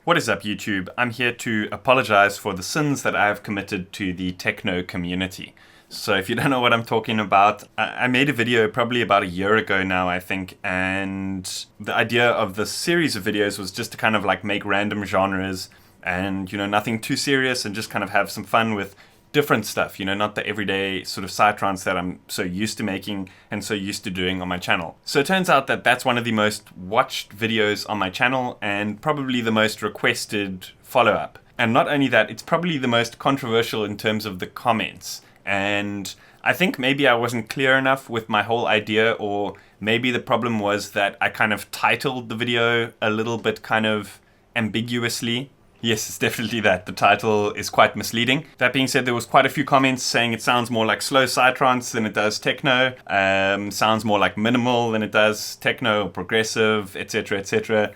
What is up, YouTube? I'm here to apologize for the sins that I have committed to the techno community. So if you don't know what I'm talking about, I made a video probably about a year ago now, I think, and the idea of this series of videos was just to kind of like make random genres and, nothing too serious, and just kind of have some fun with different stuff, not the everyday sort of psytrance that I'm so used to making and so used to doing on my channel. So it turns out that that's one of the most watched videos on my channel and probably the most requested follow-up. And not only that, it's probably the most controversial in terms of the comments. And I think maybe I wasn't clear enough with my whole idea, or maybe the problem was that I kind of titled the video a little bit kind of ambiguously. Yes, it's definitely that. The title is quite misleading. That being said, there was quite a few comments saying it sounds more like slow psytrance than it does techno, sounds more like minimal than it does techno or progressive, etc., etc.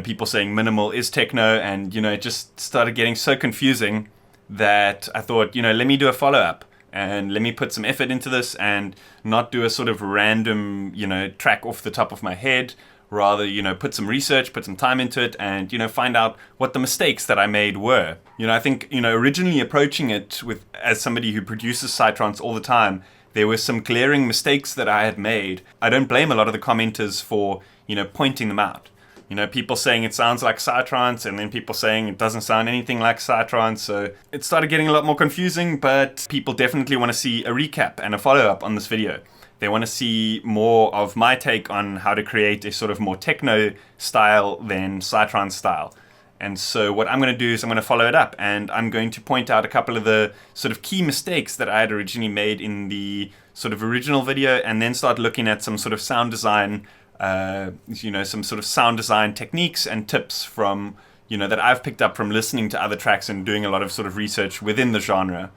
People saying minimal is techno, and, it just started getting so confusing that I thought, let me do a follow-up and let me put some effort into this and not do a sort of random, track off the top of my head. Rather, put some research, put some time into it, and, find out what the mistakes that I made were. I think, originally approaching it as somebody who produces psytrance all the time, there were some glaring mistakes that I had made. I don't blame a lot of the commenters for, pointing them out. People saying it sounds like psytrance, and then people saying it doesn't sound anything like psytrance. So it started getting a lot more confusing, but people definitely want to see a recap and a follow-up on this video. They want to see more of my take on how to create a sort of more techno style than psytrance style. And so what I'm going to do is I'm going to follow it up, and I'm going to point out a couple of the sort of key mistakes that I had originally made in the sort of original video, and then start looking at some sort of sound design, some sort of sound design techniques and tips from, that I've picked up from listening to other tracks and doing a lot of sort of research within the genre.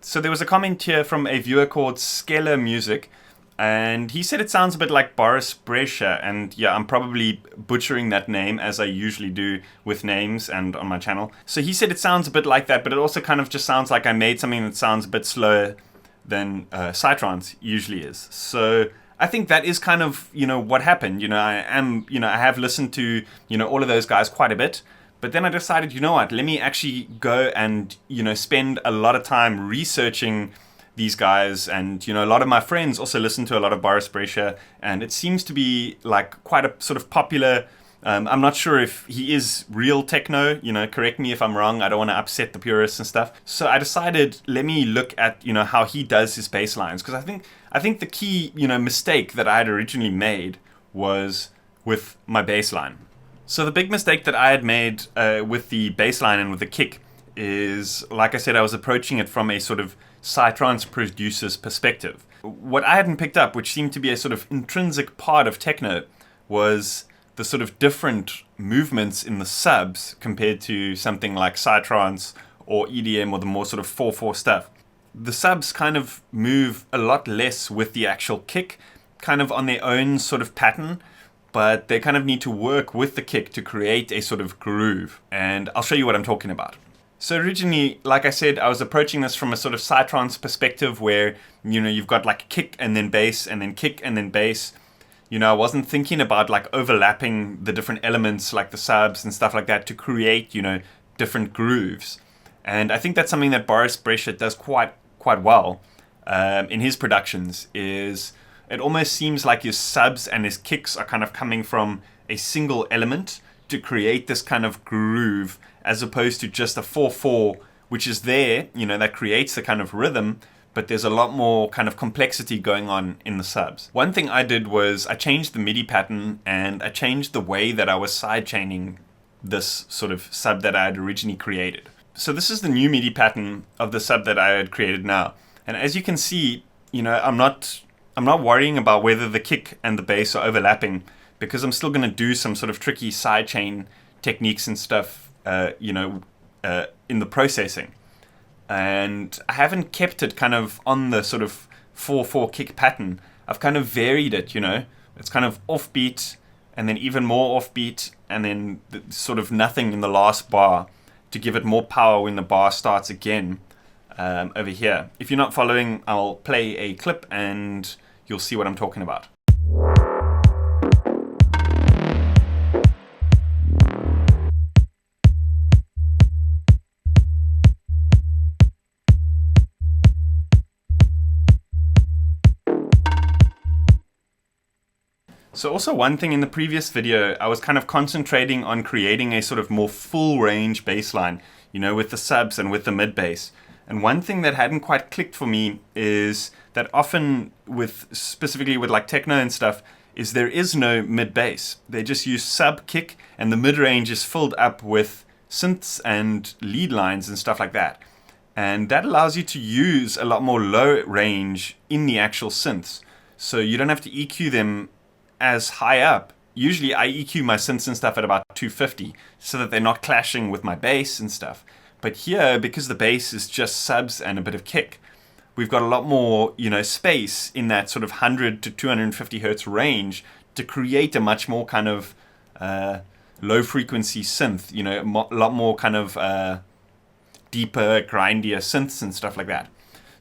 So there was a comment here from a viewer called Skeller Music, and he said it sounds a bit like Boris Brescia, and yeah, I'm probably butchering that name as I usually do with names and on my channel. So he said it sounds a bit like that, but it also kind of just sounds like I made something that sounds a bit slower than psytrance usually is. So I think that is kind of, what happened. I have listened to, all of those guys quite a bit. But then I decided, let me actually go and, spend a lot of time researching these guys. And, a lot of my friends also listen to a lot of Boris Brescia. And it seems to be like quite a sort of popular, I'm not sure if he is real techno, correct me if I'm wrong. I don't want to upset the purists and stuff. So I decided, let me look at, how he does his bass lines. Because I think the key, mistake that I had originally made was with my bass line. So the big mistake that I had made with the bass line and with the kick is, like I said, I was approaching it from a sort of psytrance producer's perspective. What I hadn't picked up, which seemed to be a sort of intrinsic part of techno, was the sort of different movements in the subs compared to something like psytrance or EDM or the more sort of 4/4 stuff. The subs kind of move a lot less with the actual kick, kind of on their own sort of pattern, but they kind of need to work with the kick to create a sort of groove. And I'll show you what I'm talking about. So originally, like I said, I was approaching this from a sort of psytrance perspective where, you've got like kick and then bass and then kick and then bass. I wasn't thinking about like overlapping the different elements like the subs and stuff like that to create, different grooves. And I think that's something that Boris Brescia does quite well in his productions. Is it almost seems like his subs and his kicks are kind of coming from a single element to create this kind of groove, as opposed to just a 4/4, which is there, that creates the kind of rhythm, but there's a lot more kind of complexity going on in the subs. One thing I did was I changed the MIDI pattern, and I changed the way that I was sidechaining this sort of sub that I had originally created. So this is the new MIDI pattern of the sub that I had created now. And as you can see, I'm not worrying about whether the kick and the bass are overlapping, because I'm still going to do some sort of tricky sidechain techniques and stuff, in the processing. And I haven't kept it kind of on the sort of 4/4 kick pattern. I've kind of varied it, It's kind of offbeat, and then even more offbeat, and then sort of nothing in the last bar to give it more power when the bar starts again over here. If you're not following, I'll play a clip and you'll see what I'm talking about. So also one thing in the previous video, I was kind of concentrating on creating a sort of more full range bass line, you know, with the subs and with the mid bass. And one thing that hadn't quite clicked for me is that often specifically with like techno and stuff, is there is no mid bass. They just use sub kick and the mid range is filled up with synths and lead lines and stuff like that. And that allows you to use a lot more low range in the actual synths. So you don't have to EQ them as high up. Usually I EQ my synths and stuff at about 250 so that they're not clashing with my bass and stuff. But here, because the bass is just subs and a bit of kick, we've got a lot more, you know, space in that sort of 100 to 250 hertz range to create a much more kind of low frequency synth, you know, a lot more kind of deeper, grindier synths and stuff like that.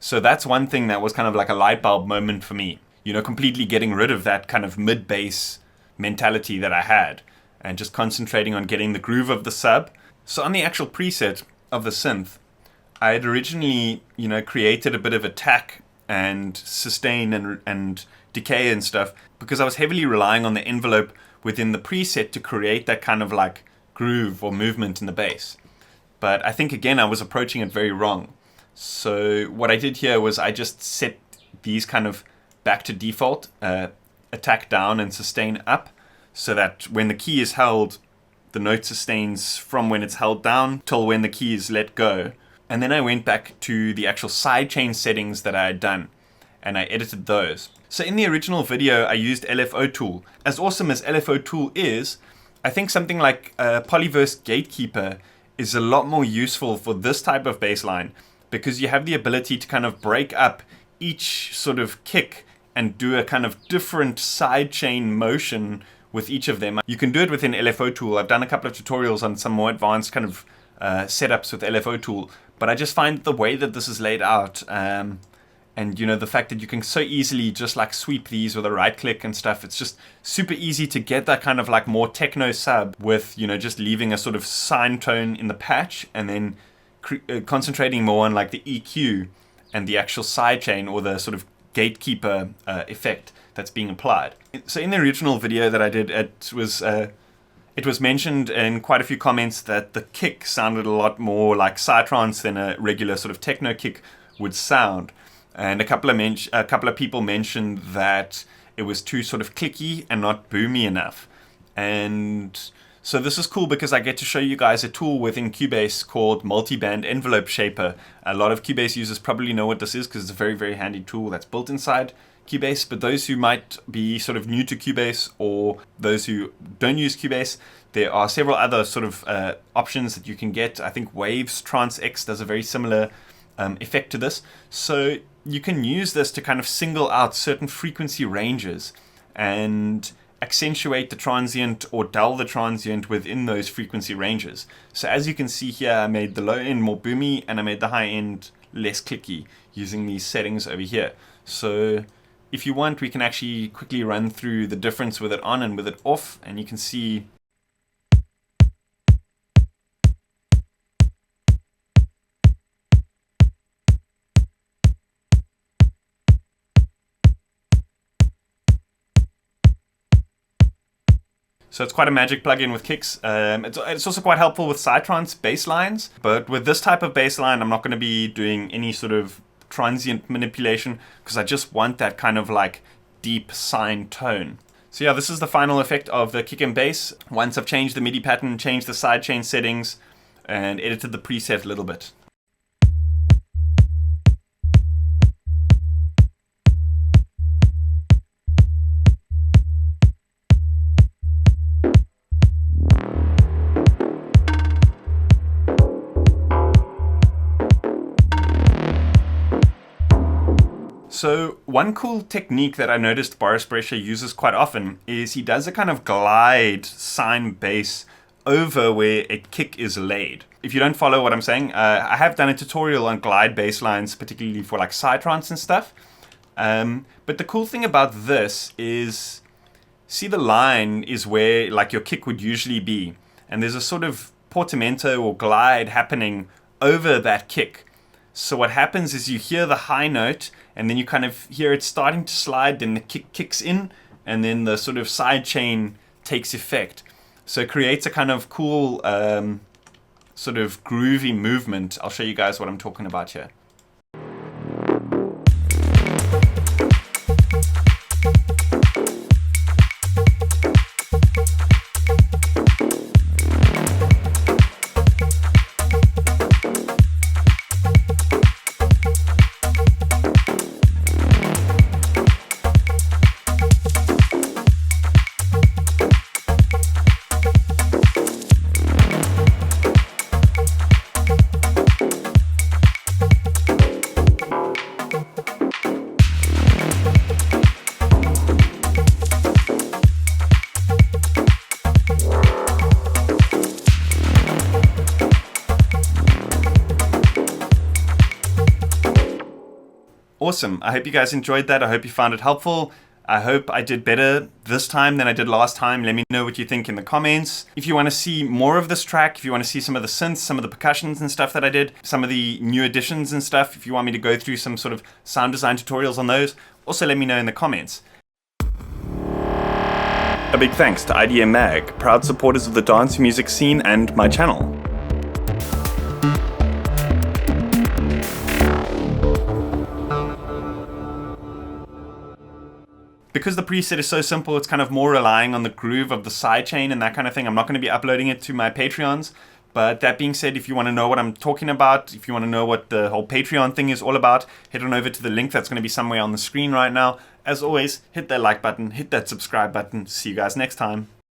So that's one thing that was kind of like a light bulb moment for me. You know, completely getting rid of that kind of mid-bass mentality that I had and just concentrating on getting the groove of the sub. So on the actual preset of the synth, I had originally, you know, created a bit of attack and sustain and decay and stuff because I was heavily relying on the envelope within the preset to create that kind of like groove or movement in the bass. But I think, again, I was approaching it very wrong. So what I did here was I just set these kind of back to default, attack down and sustain up, so that when the key is held, the note sustains from when it's held down till when the key is let go. And then I went back to the actual sidechain settings that I had done, and I edited those. So in the original video, I used LFO Tool. As awesome as LFO Tool is, I think something like Polyverse Gatekeeper is a lot more useful for this type of bass line, because you have the ability to kind of break up each sort of kick and do a kind of different sidechain motion with each of them. You can do it within LFO Tool. I've done a couple of tutorials on some more advanced kind of setups with LFO Tool, but I just find the way that this is laid out and, you know, the fact that you can so easily just like sweep these with a right click and stuff, it's just super easy to get that kind of like more techno sub with, you know, just leaving a sort of sine tone in the patch and then concentrating more on like the EQ and the actual sidechain or the sort of gatekeeper effect that's being applied. So in the original video that I did, it was mentioned in quite a few comments that the kick sounded a lot more like psytrance than a regular sort of techno kick would sound. And a couple of people mentioned that it was too sort of clicky and not boomy enough. And so this is cool because I get to show you guys a tool within Cubase called Multiband Envelope Shaper. A lot of Cubase users probably know what this is because it's a very, very handy tool that's built inside Cubase. But those who might be sort of new to Cubase or those who don't use Cubase, there are several other sort of options that you can get. I think Waves Trans X does a very similar effect to this. So you can use this to kind of single out certain frequency ranges and accentuate the transient or dull the transient within those frequency ranges. So as you can see here, I made the low end more boomy and I made the high end less clicky using these settings over here. So if you want, we can actually quickly run through the difference with it on and with it off, and you can see so it's quite a magic plugin with kicks. It's also quite helpful with Psytrance bass lines, but with this type of bass line, I'm not going to be doing any sort of transient manipulation because I just want that kind of like deep sine tone. So yeah, this is the final effect of the kick and bass. Once I've changed the MIDI pattern, changed the sidechain settings, and edited the preset a little bit. So one cool technique that I noticed Boris Brejcha uses quite often is he does a kind of glide sine bass over where a kick is laid. If you don't follow what I'm saying, I have done a tutorial on glide bass lines, particularly for like Psytrance and stuff. But the cool thing about this is, see the line is where like your kick would usually be. And there's a sort of portamento or glide happening over that kick. So what happens is you hear the high note and then you kind of hear it starting to slide, then the kick kicks in and then the sort of side chain takes effect. So it creates a kind of cool sort of groovy movement. I'll show you guys what I'm talking about here. Awesome. I hope you guys enjoyed that. I hope you found it helpful. I hope I did better this time than I did last time. Let me know what you think in the comments. If you want to see more of this track, if you want to see some of the synths, some of the percussions and stuff that I did, some of the new additions and stuff, if you want me to go through some sort of sound design tutorials on those, also let me know in the comments. A big thanks to IDM Mag, proud supporters of the dance music scene and my channel. Because the preset is so simple, it's kind of more relying on the groove of the sidechain and that kind of thing. I'm not going to be uploading it to my Patreons. But that being said, if you want to know what I'm talking about, if you want to know what the whole Patreon thing is all about, head on over to the link that's going to be somewhere on the screen right now. As always, hit that like button, hit that subscribe button. See you guys next time.